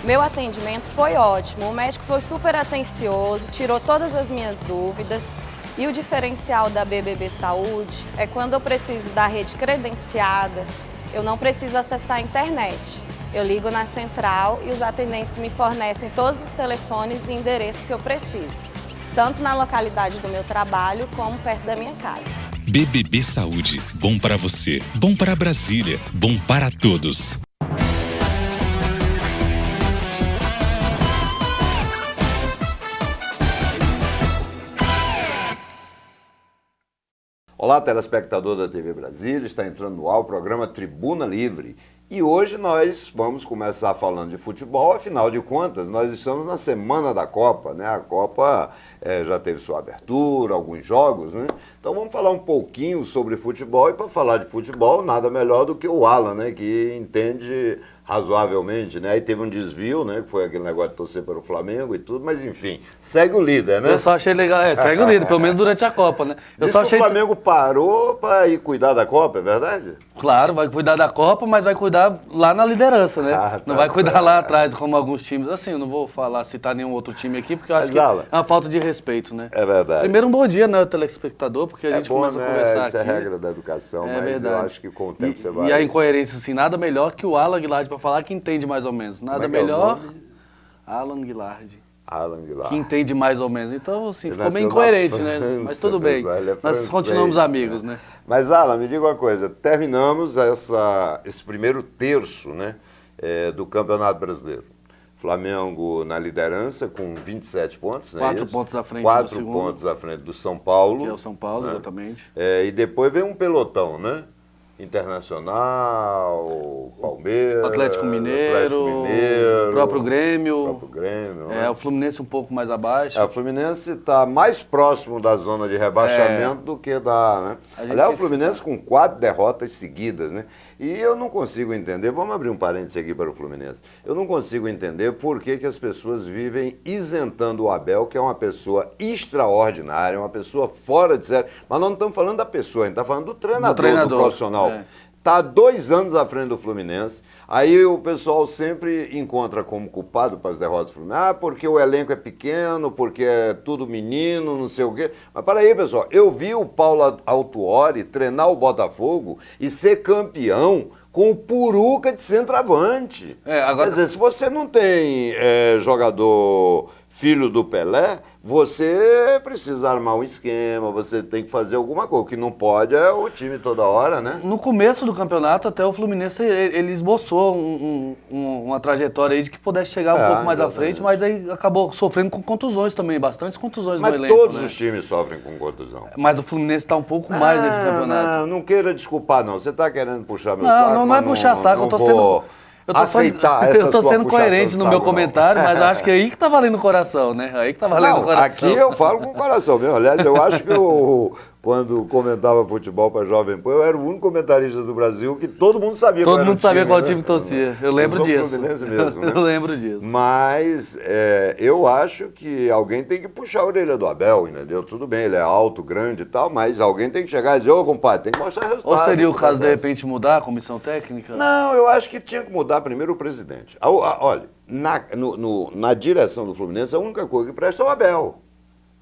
Meu atendimento foi ótimo, o médico foi super atencioso, tirou todas as minhas dúvidas. E o diferencial da BBB Saúde é quando eu preciso da rede credenciada, eu não preciso acessar a internet. Eu ligo na central e os atendentes me fornecem todos os telefones e endereços que eu preciso, tanto na localidade do meu trabalho como perto da minha casa. BBB Saúde, bom para você, bom para Brasília, bom para todos. Olá, telespectador da TV Brasília, está entrando no ar o programa Tribuna Livre. E hoje nós vamos começar falando de futebol, afinal de contas, nós estamos na semana da Copa, né? A Copa já teve sua abertura, alguns jogos, né? Então vamos falar um pouquinho sobre futebol, e para falar de futebol, nada melhor do que o Alan, né? Que entende razoavelmente, né? Aí teve um desvio, né? Que foi aquele negócio de torcer para o Flamengo e tudo, mas enfim, segue o líder, né? Eu só achei legal, segue o líder, pelo menos durante a Copa, né? Diz que o Flamengo parou para ir cuidar da Copa, é verdade? Claro, vai cuidar da Copa, mas vai cuidar lá na liderança, né? Não vai cuidar lá atrás, como alguns times. Assim, eu não vou citar nenhum outro time aqui, porque eu acho que é uma falta de respeito, né? É verdade. Primeiro, um bom dia, né, telespectador, porque a gente começa a conversar aqui. Isso é regra da educação, mas verdade. Eu acho que com o tempo você vai... E a incoerência, assim, nada melhor que o Alan Guilard para falar que entende mais ou menos. Nada melhor... Alan Guilard. Que entende mais ou menos. Então, assim, ficou meio incoerente, né? Mas tudo bem. Nós continuamos amigos, né? Mas, Alan, me diga uma coisa. Terminamos esse primeiro terço, né, do Campeonato Brasileiro. Flamengo na liderança com 27 pontos, né? 4 pontos à frente do segundo. 4 pontos à frente do São Paulo. Que é o São Paulo, né? Exatamente. E depois vem um pelotão, né? Internacional, Palmeiras, Atlético Mineiro, o próprio Grêmio. Né? O Fluminense um pouco mais abaixo. O Fluminense está mais próximo da zona de rebaixamento do que da... Né? Aliás, o Fluminense com 4 derrotas seguidas, né? E eu não consigo entender, vamos abrir um parênteses aqui para o Fluminense, eu não consigo entender por que as pessoas vivem isentando o Abel, que é uma pessoa extraordinária, uma pessoa fora de série, mas nós não estamos falando da pessoa, a gente está falando do treinador, do profissional. Está há 2 anos à frente do Fluminense, aí o pessoal sempre encontra como culpado para as derrotas do Fluminense, porque o elenco é pequeno, porque é tudo menino, não sei o quê. Mas para aí, pessoal, eu vi o Paulo Autuori treinar o Botafogo e ser campeão com o Puruca de centroavante. Quer dizer, se você não tem jogador filho do Pelé, você precisa armar um esquema, você tem que fazer alguma coisa. O que não pode é o time toda hora, né? No começo do campeonato, até o Fluminense, ele esboçou uma trajetória aí de que pudesse chegar um pouco mais à frente, mas aí acabou sofrendo com contusões também, bastantes contusões no elenco. Mas todos os times sofrem com contusão. Mas o Fluminense está um pouco mais nesse campeonato. Não queira desculpar, não. Você está querendo puxar meu saco? Não é puxar saco, eu tô sendo... Eu tô sendo coerente no meu comentário, mas eu acho que é aí que tá valendo o coração, né? Aí que tá valendo o coração. Aqui eu falo com o coração mesmo. Aliás, eu acho que quando comentava futebol para Jovem Pan, eu era o único comentarista do Brasil que todo mundo sabia qual era o time. Todo mundo sabia qual time torcia. Eu lembro disso. Fluminense mesmo, né? Eu lembro disso. Mas eu acho que alguém tem que puxar a orelha do Abel, entendeu? Tudo bem, ele é alto, grande e tal, mas alguém tem que chegar e dizer, ô compadre, tem que mostrar resultado. Ou seria o caso, de repente, mudar a comissão técnica? Não, eu acho que tinha que mudar primeiro o presidente. Olha, na direção do Fluminense, a única coisa que presta é o Abel.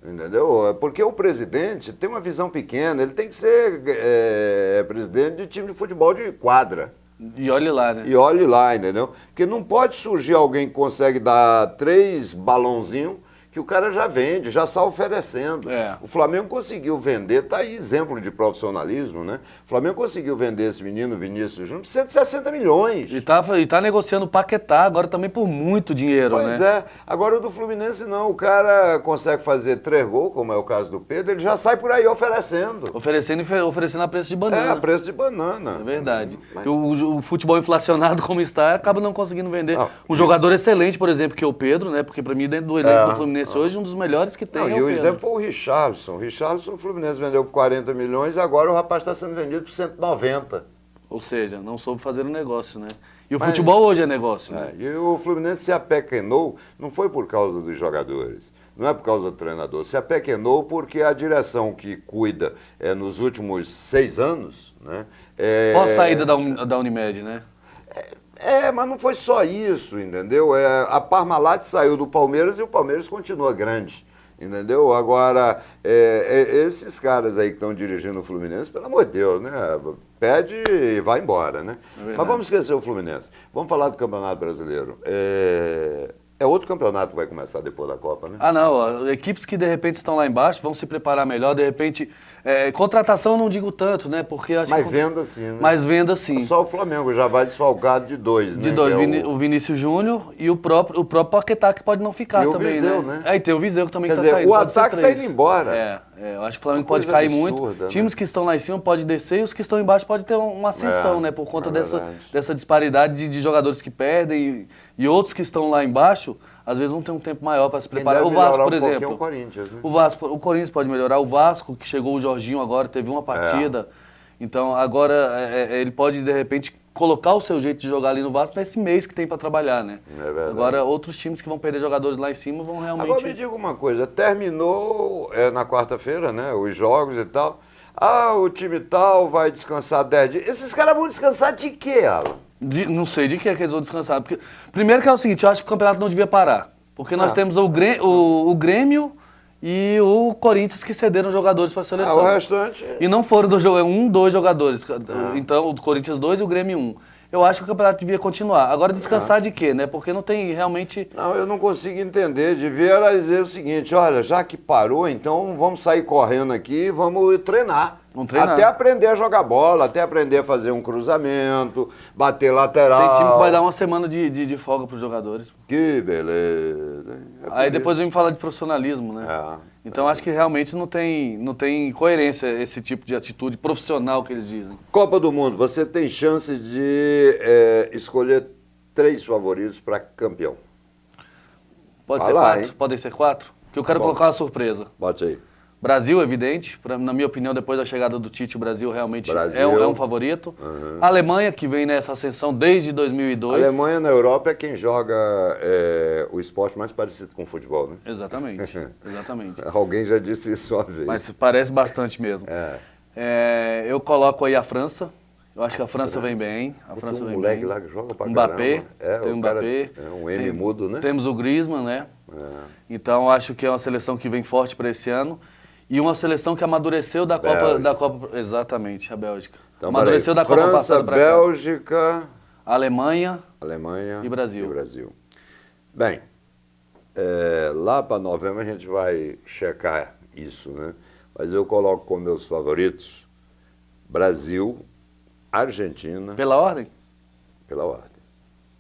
Entendeu? Porque o presidente tem uma visão pequena, ele tem que ser presidente de time de futebol de quadra. E olhe lá, né? E olhe lá, entendeu? Porque não pode surgir alguém que consegue dar 3 balãozinhos que o cara já vende, já está oferecendo. O Flamengo conseguiu vender, tá aí exemplo de profissionalismo, né? O Flamengo conseguiu vender esse menino Vinícius Júnior por 160 milhões. E tá negociando o Paquetá agora também por muito dinheiro, né? Pois é. Agora o do Fluminense não. O cara consegue fazer 3 gols, como é o caso do Pedro, ele já sai por aí oferecendo. Oferecendo a preço de banana. A preço de banana. É verdade. Mas... O futebol inflacionado como está, acaba não conseguindo vender. Um jogador excelente, por exemplo, que é o Pedro, né? Porque para mim, dentro do elenco do Fluminense hoje, um dos melhores que tem. E o exemplo foi o Richarlison. O Richarlison, o Fluminense vendeu por 40 milhões e agora o rapaz está sendo vendido por 190. Ou seja, não soube fazer o negócio, né? E o futebol hoje é negócio, né? E o Fluminense se apequenou, não foi por causa dos jogadores, não é por causa do treinador, se apequenou porque a direção que cuida nos últimos 6 anos, né? Pós saída da Unimed, né? Mas não foi só isso, entendeu? A Parmalat saiu do Palmeiras e o Palmeiras continua grande, entendeu? Agora, esses caras aí que estão dirigindo o Fluminense, pelo amor de Deus, né? Pede e vai embora, né? Mas vamos esquecer o Fluminense. Vamos falar do Campeonato Brasileiro. É outro campeonato que vai começar depois da Copa, né? Não, equipes que de repente estão lá embaixo vão se preparar melhor, de repente... contratação eu não digo tanto, né? Porque acho mas venda sim, né? Mas venda sim. Só o Flamengo já vai desfalcado de 2, né? De 2, o Vinícius Júnior e o próprio Paquetá, que pode não ficar também, o Viseu, né? E tem o Viseu que também está saindo. O ataque está indo embora. Eu acho que o Flamengo pode cair muito. Né? Times que estão lá em cima podem descer e os que estão embaixo podem ter uma ascensão, né? Por conta dessa disparidade de jogadores que perdem e outros que estão lá embaixo, às vezes vão ter um tempo maior para se preparar. O Vasco, por exemplo. O Corinthians, né? O Corinthians pode melhorar. O Vasco, que chegou o Jorginho agora, teve uma partida. Então, agora, ele pode, de repente, colocar o seu jeito de jogar ali no Vasco nesse mês que tem para trabalhar, né? Agora, outros times que vão perder jogadores lá em cima vão realmente... Agora, me diga uma coisa. Terminou na quarta-feira, né? Os jogos e tal. O time tal vai descansar 10 dias. Esses caras vão descansar de quê, Alan? Não sei de que é que eles vão descansar. Porque, primeiro que é o seguinte, eu acho que o campeonato não devia parar. Porque nós temos o Grêmio e o Corinthians que cederam jogadores para a seleção. O restante... E não foram 2 jogadores. Então, o Corinthians 2 e o Grêmio 1. Eu acho que o campeonato devia continuar. Agora, descansar de quê, né? Porque não tem realmente... Não, eu não consigo entender. Devia dizer o seguinte, olha, já que parou, então vamos sair correndo aqui e vamos treinar. Até aprender a jogar bola, até aprender a fazer um cruzamento, bater lateral. Tem time que vai dar uma semana de folga para os jogadores. Que beleza. Aí depois vem me falar de profissionalismo, né? Então acho que realmente não tem coerência esse tipo de atitude profissional que eles dizem. Copa do Mundo, você tem chance de escolher 3 favoritos para campeão. Pode ser 4? Hein? Podem ser 4? Porque eu quero colocar uma surpresa. Bote aí. Brasil, evidente. Na minha opinião, depois da chegada do Tite, o Brasil realmente é um favorito. A Alemanha, que vem nessa ascensão desde 2002. A Alemanha na Europa é quem joga o esporte mais parecido com o futebol, né? Exatamente. Alguém já disse isso uma vez. Mas parece bastante mesmo. Eu coloco aí a França. Eu acho que a França vem bem. A França vem moleque bem. Lá que joga pra Mbappé. Tem o Mbappé. Um M mudo, né? Temos o Griezmann, né? Então, acho que é uma seleção que vem forte para esse ano. E uma seleção que amadureceu da Copa... Exatamente, a Bélgica. Então, amadureceu da Copa passada para cá. Bélgica... Alemanha e Brasil. Bem, lá para novembro a gente vai checar isso, né? Mas eu coloco como meus favoritos Brasil, Argentina... Pela ordem? Pela ordem.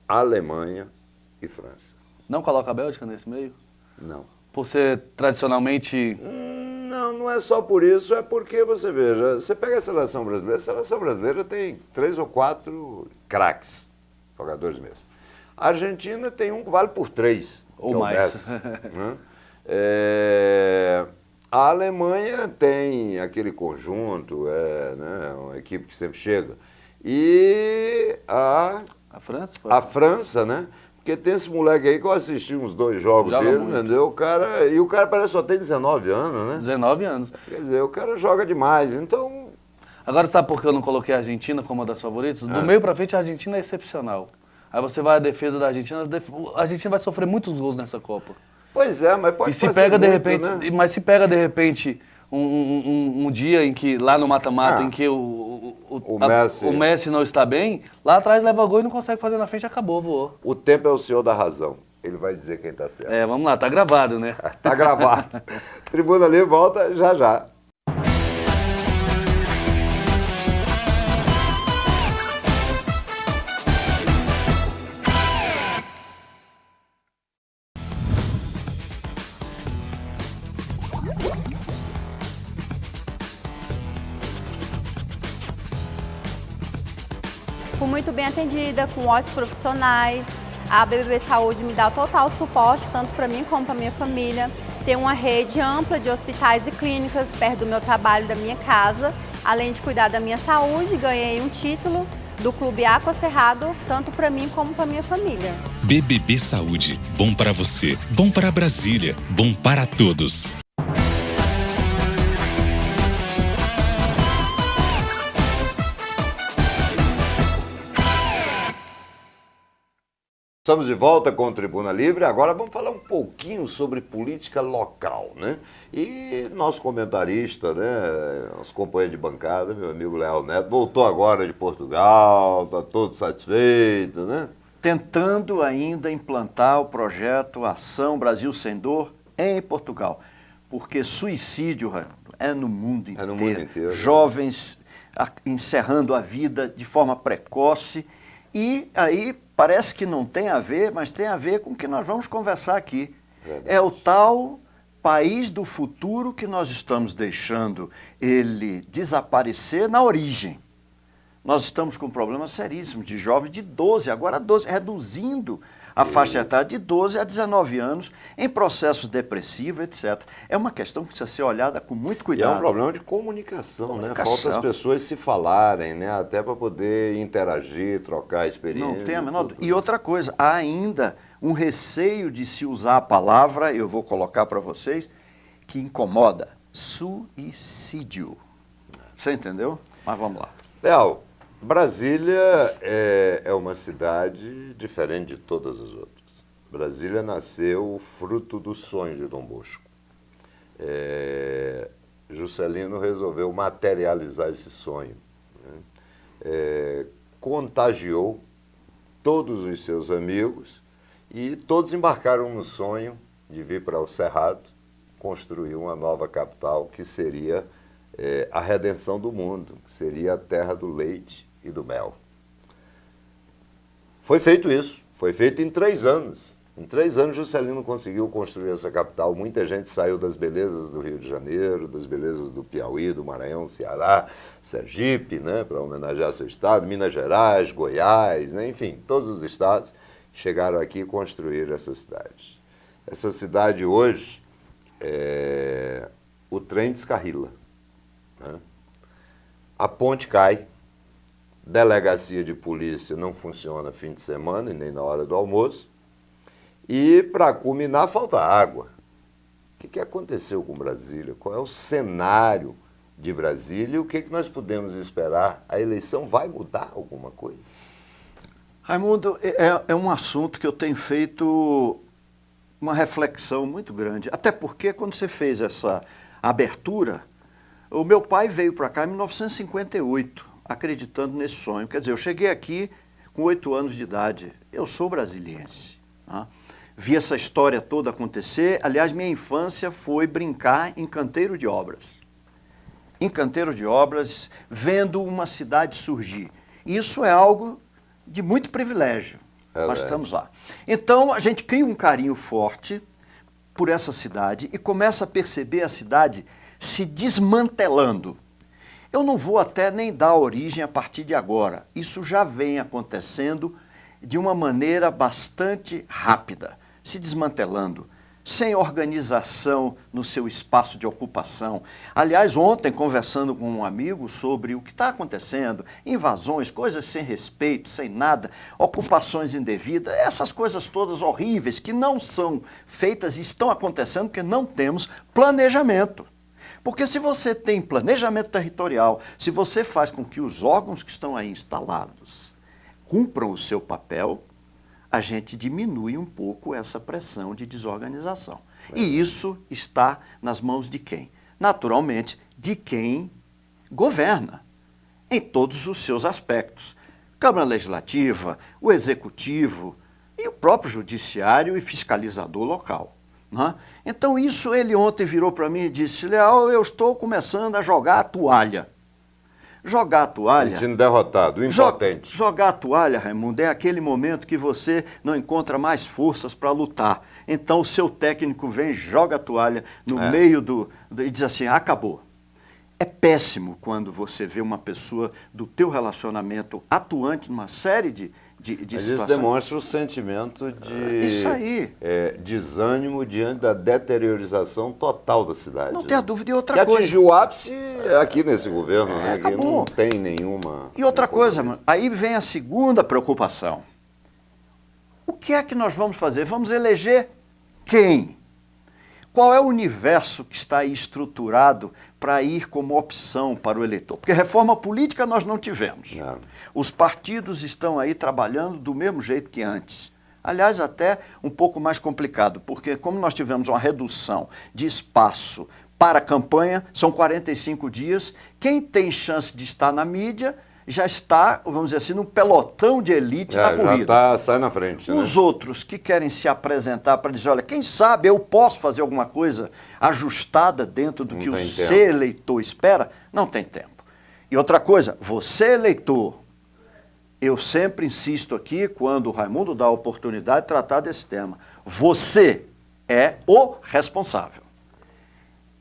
Alemanha e França. Não coloca a Bélgica nesse meio? Não. Por ser tradicionalmente... Não é só por isso, é porque, você veja, você pega a seleção brasileira tem 3 ou 4 craques, jogadores mesmo. A Argentina tem um que vale por 3, ou mais. Messi, né? A Alemanha tem aquele conjunto, né, uma equipe que sempre chega. E a França, né? Porque tem esse moleque aí que eu assisti uns 2 jogos dele, entendeu? O cara parece que só tem 19 anos, né? 19 anos. Quer dizer, o cara joga demais, então... Agora, sabe por que eu não coloquei a Argentina como uma das favoritas? Do meio pra frente, a Argentina é excepcional. Aí você vai à defesa da Argentina, a Argentina vai sofrer muitos gols nessa Copa. Pois é, mas pode se pega de repente, né? Mas se pega de repente um dia em que, lá no mata-mata, em que o Messi não está bem, lá atrás leva gol e não consegue fazer na frente, acabou, voou. O tempo é o senhor da razão. Ele vai dizer quem está certo. Vamos lá, tá gravado, né? Tá gravado. Tribuna ali volta já. Fui muito bem atendida, com ótimos profissionais. A BBB Saúde me dá total suporte, tanto para mim como para minha família. Tem uma rede ampla de hospitais e clínicas perto do meu trabalho, da minha casa. Além de cuidar da minha saúde, ganhei um título do Clube Aqua Cerrado, tanto para mim como para minha família. BBB Saúde, bom para você, bom para Brasília, bom para todos. Estamos de volta com o Tribuna Livre. Agora vamos falar um pouquinho sobre política local, né? E nosso comentarista, né, nosso companheiro de bancada, meu amigo Leal Neto, voltou agora de Portugal, está todo satisfeito, né? Tentando ainda implantar o projeto Ação Brasil Sem Dor em Portugal. Porque suicídio é no mundo inteiro. É no mundo inteiro. Jovens encerrando a vida de forma precoce. E aí parece que não tem a ver, mas tem a ver com o que nós vamos conversar aqui. Verdade. É o tal país do futuro que nós estamos deixando ele desaparecer na origem. Nós estamos com problemas seríssimos de jovens de 12, agora 12, reduzindo a faixa etária de 12 a 19 anos em processos depressivos, etc. É uma questão que precisa ser olhada com muito cuidado. E é um problema de comunicação, né? Falta as pessoas se falarem, né? Até para poder interagir, trocar experiência. Não tem a menor dúvida. E outra coisa, há ainda um receio de se usar a palavra, eu vou colocar para vocês, que incomoda, suicídio. Você entendeu? Mas vamos lá. Leal, Brasília é uma cidade diferente de todas as outras. Brasília nasceu fruto do sonho de Dom Bosco. Juscelino resolveu materializar esse sonho, né? Contagiou todos os seus amigos e todos embarcaram no sonho de vir para o Cerrado construir uma nova capital que seria a redenção do mundo, que seria a terra do leite e do mel. Foi feito isso, foi feito em 3 anos. Em 3 anos, Juscelino conseguiu construir essa capital. Muita gente saiu das belezas do Rio de Janeiro, das belezas do Piauí, do Maranhão, Ceará, Sergipe, né, para homenagear seu estado, Minas Gerais, Goiás, né, enfim, todos os estados chegaram aqui e construíram essa cidade. Essa cidade hoje, o trem descarrila, né? A ponte cai, delegacia de polícia não funciona fim de semana e nem na hora do almoço, e para culminar falta água. O que aconteceu com Brasília? Qual é o cenário de Brasília e o que nós podemos esperar? A eleição vai mudar alguma coisa? Raimundo, é um assunto que eu tenho feito uma reflexão muito grande, até porque quando você fez essa abertura, o meu pai veio para cá em 1958, acreditando nesse sonho. Quer dizer, eu cheguei aqui com 8 anos de idade. Eu sou brasiliense. Tá? Vi essa história toda acontecer. Aliás, minha infância foi brincar em canteiro de obras. Em canteiro de obras, vendo uma cidade surgir. Isso é algo de muito privilégio. Nós estamos lá. Então, a gente cria um carinho forte por essa cidade e começa a perceber a cidade se desmantelando. Eu não vou até nem dar origem a partir de agora. Isso já vem acontecendo de uma maneira bastante rápida, se desmantelando, sem organização no seu espaço de ocupação. Aliás, ontem, conversando com um amigo sobre o que está acontecendo, invasões, coisas sem respeito, sem nada, ocupações indevidas, essas coisas todas horríveis que não são feitas e estão acontecendo porque não temos planejamento. Porque se você tem planejamento territorial, se você faz com que os órgãos que estão aí instalados cumpram o seu papel, a gente diminui um pouco essa pressão de desorganização. E isso está nas mãos de quem? Naturalmente, de quem governa, em todos os seus aspectos. Câmara Legislativa, o Executivo e o próprio Judiciário e fiscalizador local. Né? Então isso ele ontem virou para mim e disse: Leal, eu estou começando a jogar a toalha. Jogar a toalha... Sentindo derrotado, impotente. Jogar a toalha, Raimundo, é aquele momento que você não encontra mais forças para lutar. Então o seu técnico vem, joga a toalha no meio e diz assim: acabou. É péssimo quando você vê uma pessoa do teu relacionamento atuante numa série de situações. Isso demonstra o sentimento de desânimo diante da deteriorização total da cidade. Não tem dúvida. E outra coisa... Que atingiu o ápice aqui nesse governo, né? Que não tem nenhuma... E outra coisa, mano, aí vem a segunda preocupação. O que é que nós vamos fazer? Vamos eleger quem? Qual é o universo que está aí estruturado para ir como opção para o eleitor? Porque reforma política nós não tivemos. Não. Os partidos estão aí trabalhando do mesmo jeito que antes. Aliás, até um pouco mais complicado, porque como nós tivemos uma redução de espaço para a campanha, são 45 dias, quem tem chance de estar na mídia já está, vamos dizer assim, no pelotão de elite na corrida. Já sai na frente. Os outros que querem se apresentar para dizer, olha, quem sabe eu posso fazer alguma coisa ajustada dentro do que o ser eleitor espera, não tem tempo. E outra coisa, você eleitor, eu sempre insisto aqui, quando o Raimundo dá a oportunidade de tratar desse tema, você é o responsável.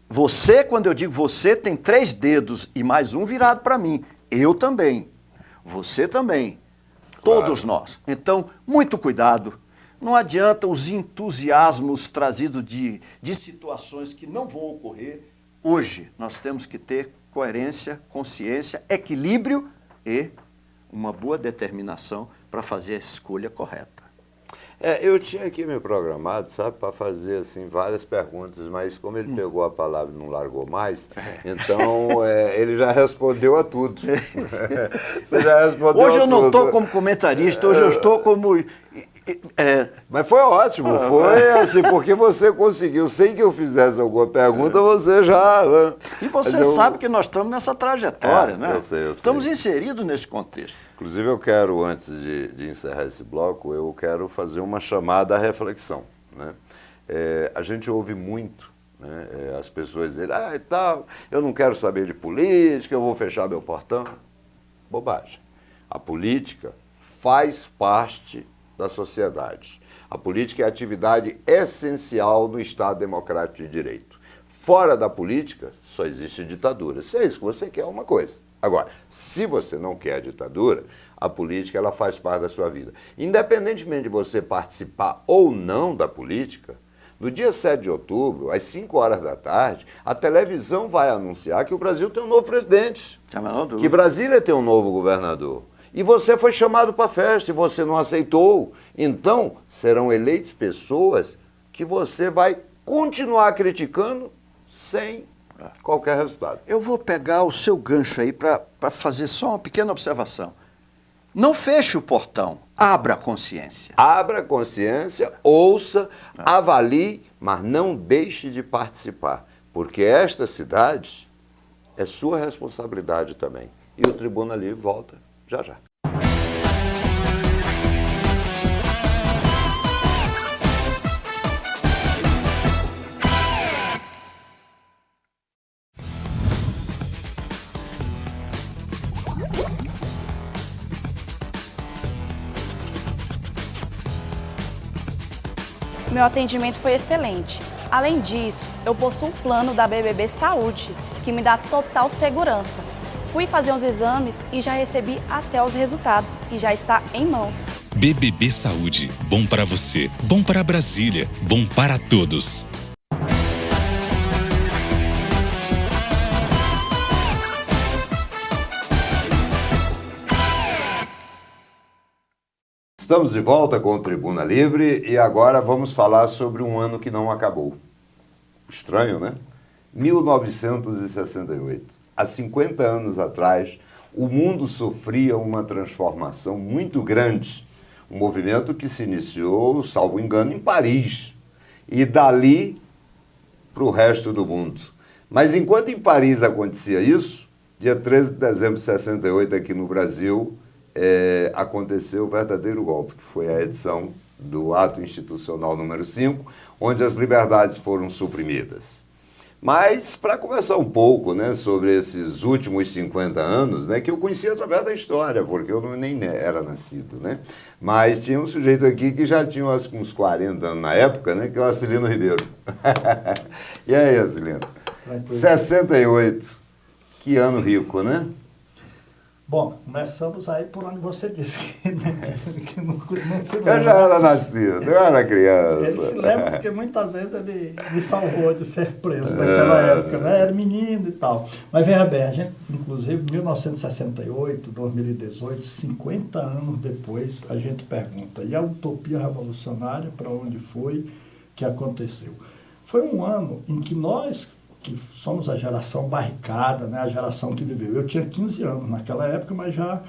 Você, quando eu digo você, tem 3 dedos e mais um virado para mim. Eu também. Você também. Claro. Todos nós. Então, muito cuidado. Não adianta os entusiasmos trazidos de situações que não vão ocorrer. Hoje, nós temos que ter coerência, consciência, equilíbrio e uma boa determinação para fazer a escolha correta. Eu tinha aqui me programado, sabe, para fazer assim, várias perguntas, mas como ele pegou a palavra e não largou mais, então ele já respondeu a tudo. Você já respondeu hoje a eu não tudo. estou como comentarista, hoje eu estou como... Mas foi ótimo, foi assim, porque você conseguiu, sem que eu fizesse alguma pergunta, você já... Né? E você sabe que nós estamos nessa trajetória, né? Eu sei. Estamos inseridos nesse contexto. Inclusive, eu quero, antes de encerrar esse bloco, eu quero fazer uma chamada à reflexão. Né? A gente ouve muito, né? As pessoas dizem, e tal, eu não quero saber de política, eu vou fechar meu portão. Bobagem. A política faz parte da sociedade. A política é a atividade essencial no Estado Democrático de Direito. Fora da política, só existe ditadura. Se é isso que você quer, é uma coisa. Agora, se você não quer a ditadura, a política ela faz parte da sua vida. Independentemente de você participar ou não da política, no dia 7 de outubro, às 5 horas da tarde, a televisão vai anunciar que o Brasil tem um novo presidente, que Brasília tem um novo governador. E você foi chamado para a festa e você não aceitou. Então, serão eleitas pessoas que você vai continuar criticando sem qualquer resultado. Eu vou pegar o seu gancho aí para fazer só uma pequena observação. Não feche o portão, abra a consciência. Abra a consciência, ouça, avalie, mas não deixe de participar. Porque esta cidade é sua responsabilidade também. E o Tribuna Livre volta já já. Meu atendimento foi excelente. Além disso, eu possuo um plano da BBB Saúde, que me dá total segurança. Fui fazer uns exames e já recebi até os resultados e já está em mãos. BBB Saúde, bom para você, bom para Brasília, bom para todos. Estamos de volta com o Tribuna Livre e agora vamos falar sobre um ano que não acabou. Estranho, né? 1968. Há 50 anos atrás, o mundo sofria uma transformação muito grande. Um movimento que se iniciou, salvo engano, em Paris. E dali para o resto do mundo. Mas enquanto em Paris acontecia isso, dia 13 de dezembro de 68, aqui no Brasil, aconteceu o verdadeiro golpe, que foi a edição do Ato Institucional número 5, onde as liberdades foram suprimidas. Mas, para conversar um pouco, né, sobre esses últimos 50 anos, né, que eu conhecia através da história, porque eu nem era nascido, né? Mas tinha um sujeito aqui que já tinha uns 40 anos na época, né, que é o Acilino Ribeiro. E aí, Acilino? 68. Que ano rico, né? Bom, começamos aí por onde você disse que não se lembra. Eu já era nascido, eu era criança. Ele se lembra porque muitas vezes ele me salvou de ser preso naquela época, né? Era menino e tal. Mas veja bem, a gente, inclusive, 1968, 2018, 50 anos depois, a gente pergunta, e a utopia revolucionária, para onde foi que aconteceu? Foi um ano em que nós, que somos a geração barricada, né, a geração que viveu. Eu tinha 15 anos naquela época, mas já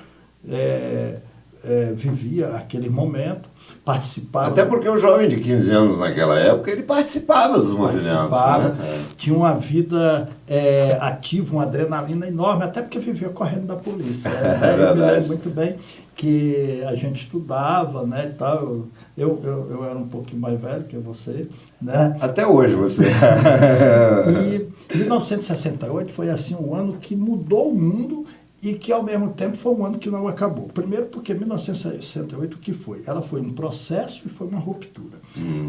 vivia aquele momento, participava. Até porque o jovem de 15 anos naquela época, ele participava dos movimentos. Né? Tinha uma vida ativa, uma adrenalina enorme, até porque vivia correndo da polícia. Né? Eu me lembro muito bem que a gente estudava, né, e tal. Eu era um pouquinho mais velho que você, né? Até hoje você. E 1968 foi assim um ano que mudou o mundo e que ao mesmo tempo foi um ano que não acabou. Primeiro porque 1968 o que foi? Ela foi um processo e foi uma ruptura.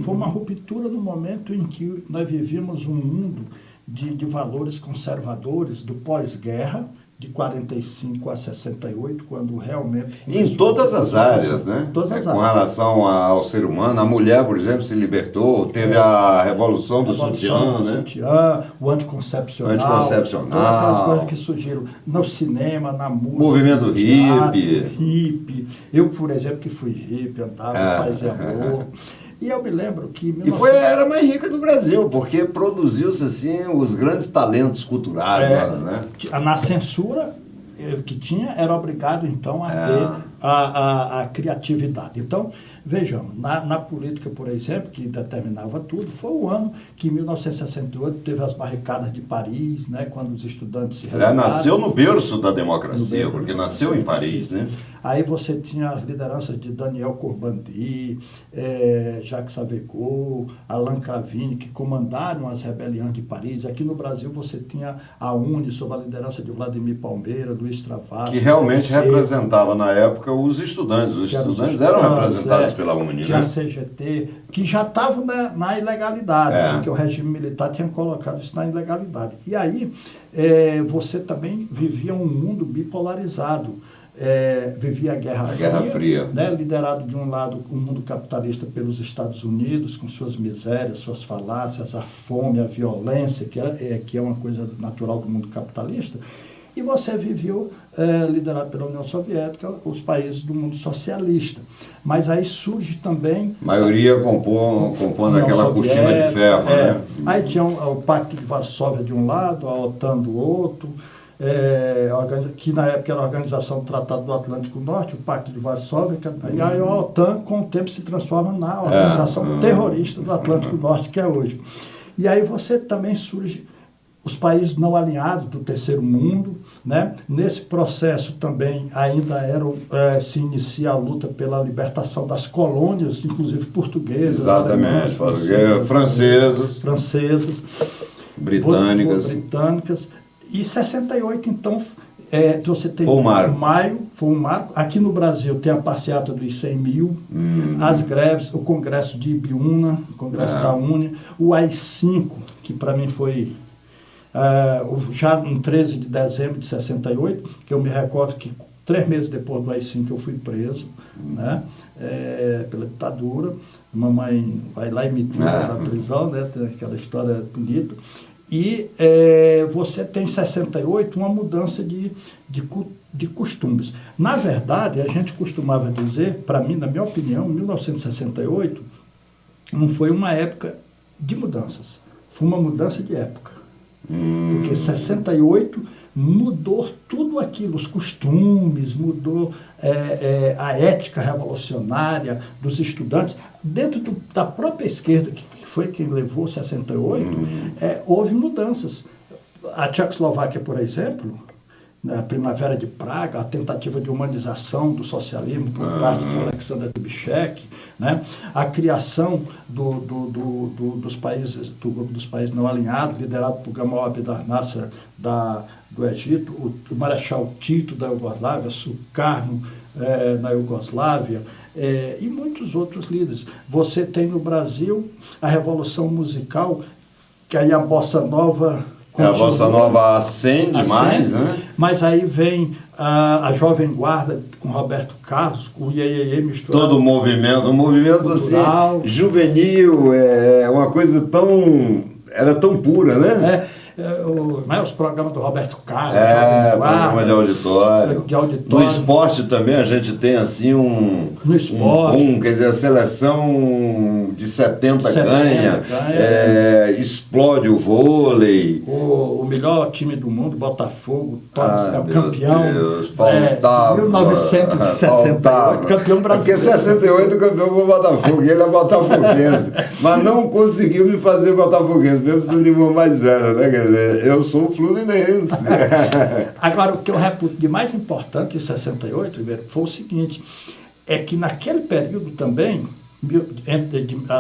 Foi uma ruptura no momento em que nós vivíamos um mundo de valores conservadores do pós-guerra, de 45 a 68, quando realmente... Em todas as áreas, né? Todas as Com áreas. relação ao ser humano, a mulher, por exemplo, se libertou, teve a revolução do sutiã, né? Sutiã, o anticoncepcional. Todas aquelas coisas que surgiram no cinema, na música. Movimento no teatro, hippie. hippie. Eu, por exemplo, que fui hippie, andava em paz e amor. E eu me lembro que... E foi a era mais rica do Brasil, porque produziu-se assim os grandes talentos culturais. Né? Na censura que tinha, era obrigado então a ter a criatividade. Então, vejamos, na política, por exemplo, que determinava tudo, foi o ano que, em 1968, teve as barricadas de Paris, né, quando os estudantes se rebelaram. Nasceu no berço da democracia, porque nasceu em Paris, né? Aí você tinha as lideranças de Daniel Cohn-Bendit, Jacques Savecourt, Alain Kravine, que comandaram as rebeliões de Paris. Aqui no Brasil você tinha a UNE, sob a liderança de Vladimir Palmeira, Luiz Travassos. Que realmente representava, na época, os estudantes. Os estudantes eram representados pela UNE, tinha né? a CGT, que já estavam na ilegalidade, porque o regime militar tinha colocado isso na ilegalidade. E aí você também vivia um mundo bipolarizado. Vivia a Guerra Fria, né, liderado de um lado o mundo capitalista pelos Estados Unidos, com suas misérias, suas falácias, a fome, a violência, que é uma coisa natural do mundo capitalista, e você viveu, liderado pela União Soviética, os países do mundo socialista. Mas aí surge também... maioria compondo aquela cortina de ferro, né? Aí tinha o Pacto de Varsóvia de um lado, a OTAN do outro, que na época era a Organização do Tratado do Atlântico Norte, o Pacto de Varsóvia, e aí a OTAN, com o tempo, se transforma na Organização Terrorista do Atlântico Norte, que é hoje. E aí você também surge os países não alinhados do terceiro mundo, né? Nesse processo também ainda se inicia a luta pela libertação das colônias, inclusive portuguesas, exatamente, francesas, britânicas. E 68, então, você tem maio, foi um marco. Aqui no Brasil tem a passeata dos 100 mil, as greves, o Congresso de Ibiúna, o Congresso da UNE, o AI-5, que para mim foi já em 13 de dezembro de 68, que eu me recordo que 3 meses depois do AI-5 eu fui preso, né, pela ditadura. Mamãe vai lá e me tira da prisão, né, tem aquela história bonita. E você tem em 68 uma mudança de costumes. Na verdade, a gente costumava dizer, para mim, na minha opinião, 1968 não foi uma época de mudanças, foi uma mudança de época. Porque 68 mudou tudo aquilo, os costumes, mudou a ética revolucionária dos estudantes. Dentro da própria esquerda, que foi quem levou 68, houve mudanças. A Tchecoslováquia, por exemplo, na Primavera de Praga, a tentativa de humanização do socialismo por parte de Alexander Kubitschek, né? A criação dos países, do grupo dos países não alinhados, liderado por Gamal Abdel Nasser do Egito, o Marechal Tito da Iugoslávia, Sukarno na Iugoslávia, e muitos outros líderes. Você tem no Brasil a Revolução Musical, que aí a Bossa Nova... a Bossa Nova acende mais, né? Mas aí vem a Jovem Guarda com Roberto Carlos, com o Iê misturado. Todo o movimento cultural, assim, juvenil, uma coisa era tão pura, né? os programas do Roberto Carlos, programa de auditório. No esporte também a gente tem assim no esporte. Quer dizer, a seleção de 70 ganha. Explode o vôlei. O melhor time do mundo, Botafogo, é o campeão. Deus, faltava. 1968, campeão brasileiro. Porque 68 o campeão foi o Botafogo, ele é botafoguense. Mas não conseguiu me fazer botafoguense, mesmo sendo irmão mais velho, né? Quer dizer, eu sou fluminense. Agora, o que eu reputo de mais importante em 68, Ribeiro, foi o seguinte, é que naquele período também,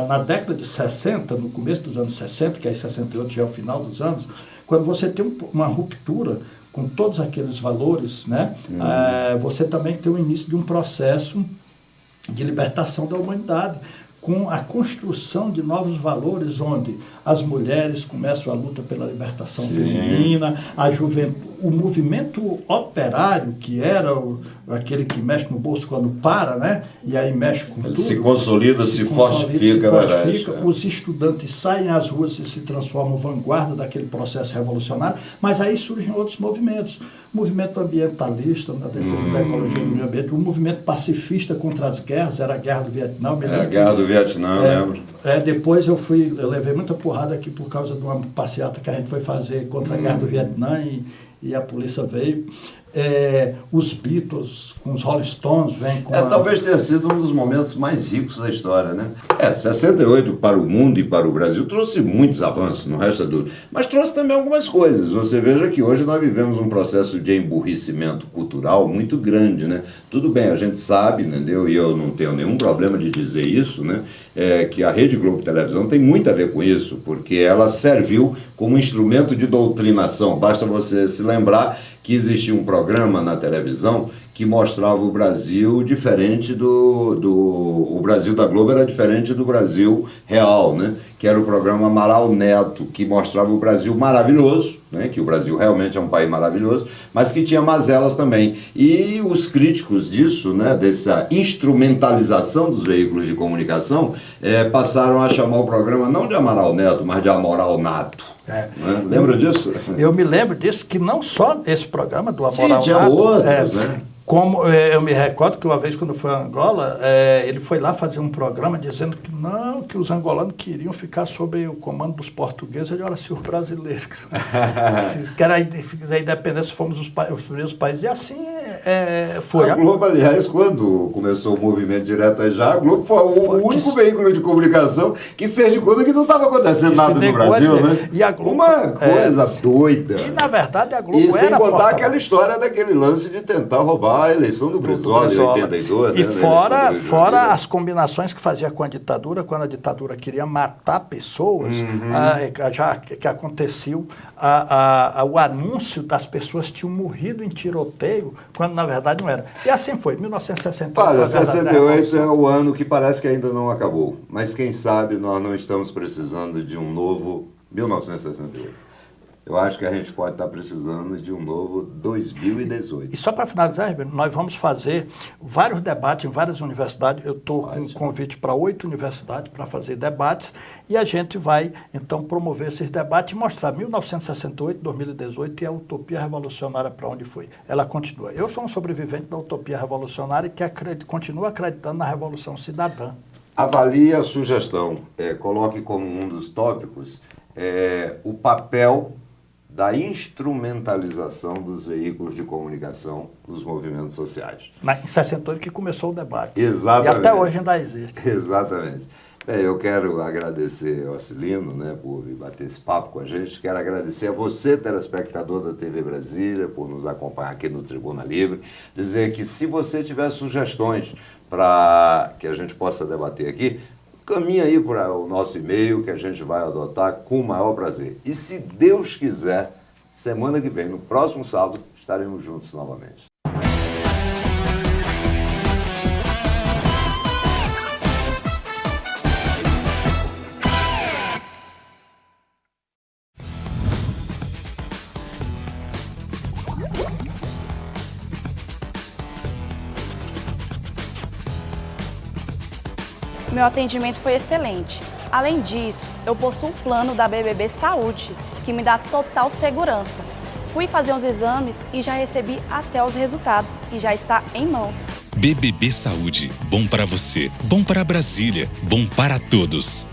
na década de 60, no começo dos anos 60, que aí 68 já é o final dos anos, quando você tem uma ruptura com todos aqueles valores, né, você também tem o início de um processo de libertação da humanidade, com a construção de novos valores, onde as mulheres começam a luta pela libertação feminina, a juventude, o movimento operário, que era aquele que mexe no bolso quando para, né? E aí mexe com tudo. Se consolida, se fortifica. Os estudantes saem às ruas e se transformam vanguarda daquele processo revolucionário, mas aí surgem outros movimentos. O movimento ambientalista, na defesa da ecologia e do meio ambiente, o movimento pacifista contra as guerras, era a Guerra do Vietnã. A Guerra do Vietnã, eu lembro. Depois eu levei muita porrada aqui por causa de uma passeata que a gente foi fazer contra a Guerra do Vietnã e a polícia veio. Os Beatles com os Rolling Stones vêm com talvez tenha sido um dos momentos mais ricos da história, né? 68 para o mundo e para o Brasil trouxe muitos avanços, não resta dúvida, mas trouxe também algumas coisas. Você veja que hoje nós vivemos um processo de emburrecimento cultural muito grande, né? Tudo bem, a gente sabe, entendeu? E eu não tenho nenhum problema de dizer isso, né? Que a Rede Globo Televisão tem muito a ver com isso, porque ela serviu como instrumento de doutrinação. Basta você se lembrar que existia um programa na televisão que mostrava o Brasil diferente o Brasil da Globo era diferente do Brasil real, né? Que era o programa Amaral Neto, que mostrava o Brasil maravilhoso, né? Que o Brasil realmente é um país maravilhoso, mas que tinha mazelas também. E os críticos disso, né? Dessa instrumentalização dos veículos de comunicação, passaram a chamar o programa não de Amaral Neto, mas de Amoral Nato. Né? Lembra disso? Eu me lembro disso, que não só esse programa do Amoral Nato... Sim, tinha outros, né? Como eu me recordo que uma vez quando eu fui a Angola, ele foi lá fazer um programa dizendo que não, que os angolanos queriam ficar sob o comando dos portugueses. Ele olha, se os brasileiros querem a independência, fomos os primeiros países. E assim foi. A Globo, aliás, quando começou o movimento Direto Já, a Globo foi o único veículo de comunicação que fez de conta que não estava acontecendo nada no Brasil, né? E a Globo, uma coisa doida. E na verdade a Globo era... E sem contar aquela história daquele lance de tentar roubar a eleição do Brizola em 82. E fora as combinações que fazia com a ditadura, quando a ditadura queria matar pessoas, já que aconteceu, o anúncio das pessoas tinham morrido em tiroteio, quando na verdade não era. E assim foi, 1968. Olha, 68 é o ano que parece que ainda não acabou, mas quem sabe nós não estamos precisando de um novo 1968. Eu acho que a gente pode estar precisando de um novo 2018. E só para finalizar, Ribeiro, nós vamos fazer vários debates em várias universidades. Eu estou com um convite para 8 universidades para fazer debates e a gente vai, então, promover esses debates e mostrar 1968, 2018 e a utopia revolucionária para onde foi. Ela continua. Eu sou um sobrevivente da utopia revolucionária que continua acreditando na Revolução Cidadã. Avalie a sugestão, coloque como um dos tópicos o papel da instrumentalização dos veículos de comunicação nos movimentos sociais. Em 68 que começou o debate. Exatamente. E até hoje ainda existe. Exatamente. Eu quero agradecer ao Ocilino, né, por vir bater esse papo com a gente. Quero agradecer a você, telespectador da TV Brasília, por nos acompanhar aqui no Tribuna Livre. Dizer que se você tiver sugestões para que a gente possa debater aqui, caminha aí para o nosso e-mail que a gente vai adotar com o maior prazer. E se Deus quiser, semana que vem, no próximo sábado, estaremos juntos novamente. Meu atendimento foi excelente. Além disso, eu possuo um plano da BBB Saúde, que me dá total segurança. Fui fazer uns exames e já recebi até os resultados e já está em mãos. BBB Saúde, bom para você, bom para Brasília, bom para todos.